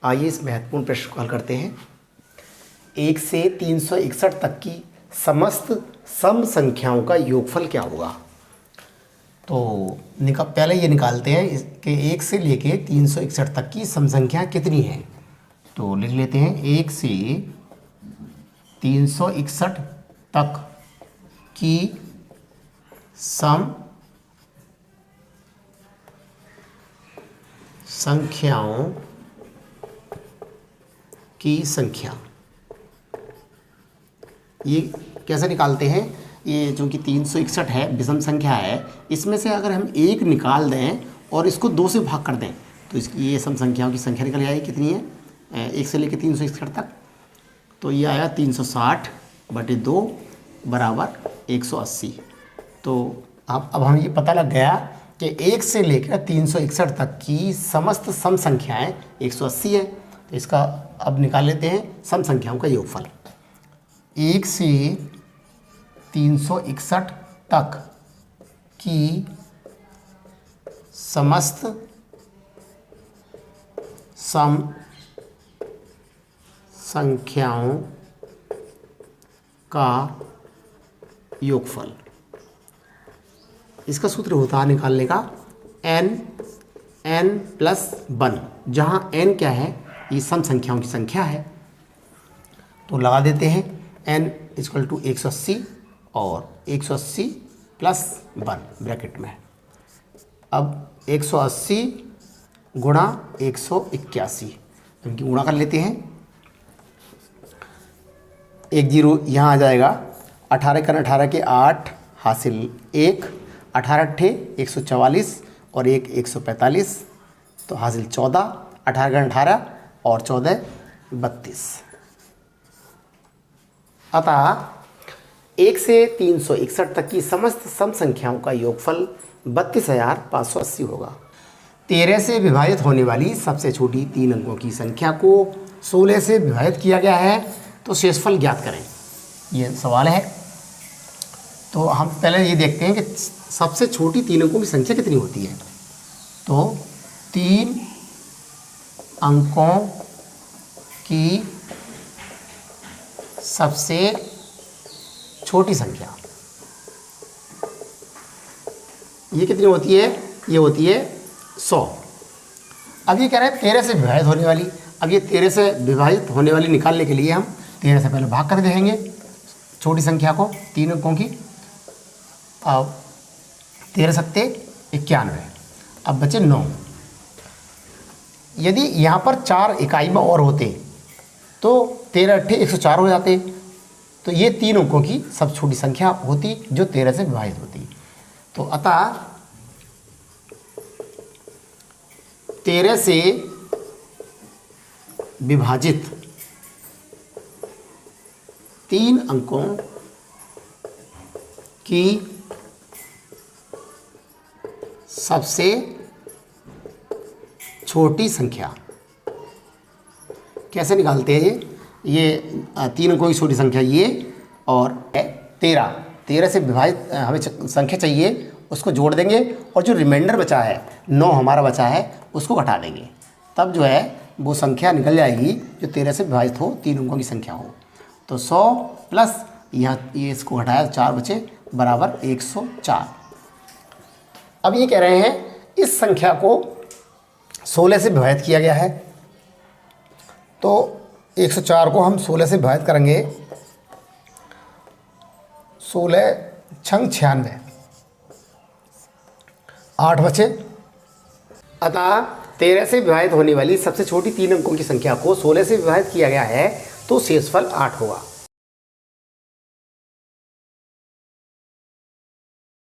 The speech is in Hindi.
आइए इस महत्वपूर्ण प्रश्न को हल करते हैं। 1 से 361 तक की समस्त सम संख्याओं का योगफल क्या होगा? तो पहले ये निकालते हैं कि 1 से लेके 361 तक की सम संख्या कितनी है। तो लिख लेते हैं 1 से 361 तक की सम संख्याओं की संख्या। ये कैसे निकालते हैं? ये जो कि 361 है, विषम संख्या है, इसमें से अगर हम 1 निकाल दें और इसको 2 से भाग कर दें तो इसकी ये सम संख्याओं की संख्या निकल जाएगी। कितनी है? 1 से लेकर 361 तक। तो ये आया 360/2 बराबर 180। तो अब हम ये पता लग गया कि 1 से लेकर 361 तक की समस्त सम संख्याएँ 180 है। तो इसका अब निकाल लेते हैं सम संख्याओं का योगफल। 1 से 361 तक की समस्त सम संख्याओं का योगफल। इसका सूत्र होता है निकालने का n+1, जहाँ n क्या है? ये सम संख्याओं की संख्या है। तो लगा देते हैं n = 180 और 180 + 1 ब्रैकेट में। अब 180 गुणा 181, इनकी गुणा कर लेते हैं। 1 0 यहाँ आ जाएगा। 18 × 18 के 8 हासिल 1, 18 × 144 और 1 145, तो हासिल 14। 18 × 18 और 14 32। अतः 1 से 361 तक की समस्त सम संख्याओं का योगफल 32,580 होगा। 13 से विभाजित होने वाली सबसे छोटी 3 अंकों की संख्या को 16 से विभाजित किया गया है, तो शेषफल ज्ञात करें। ये सवाल है। तो हम पहले ये देखते हैं कि सबसे छोटी 3 अंकों की संख्या कितनी होती है। तो 3 अंकों की सबसे छोटी संख्या ये कितनी होती है? ये होती है 100। अब ये कह रहे हैं 13 से विभाजित होने वाली। अब ये 13 से विभाजित होने वाली निकालने के लिए हम 13 से पहले भाग कर देंगे छोटी संख्या को, 3 अंकों की। अब 13 सत्ते 91, अब बचे 9। यदि यहाँ पर 4 इकाई में और होते तो 13 × 8 104 हो जाते। तो ये 3 अंकों की सबसे छोटी संख्या होती जो 13 से विभाजित होती। तो अतः 13 से विभाजित 3 अंकों की सबसे छोटी संख्या कैसे निकालते हैं? ये 3 अंकों की छोटी संख्या ये और 13 से विभाजित हमें संख्या चाहिए, उसको जोड़ देंगे और जो रिमाइंडर बचा है 9 हमारा बचा है उसको घटा देंगे। तब जो है वो संख्या निकल जाएगी जो 13 से विभाजित हो, 3 अंकों की संख्या हो। तो 100 प्लस यहाँ ये इसको घटाया 4 बचे बराबर 104। अब ये कह रहे हैं इस संख्या को 16 से विभाजित किया गया है। तो 104 को हम 16 से विभाजित करेंगे। 16 × 96, 8 बचे। अतः 13 से विभाजित होने वाली सबसे छोटी 3 अंकों की संख्या को 16 से विभाजित किया गया है, तो शेषफल 8 होगा।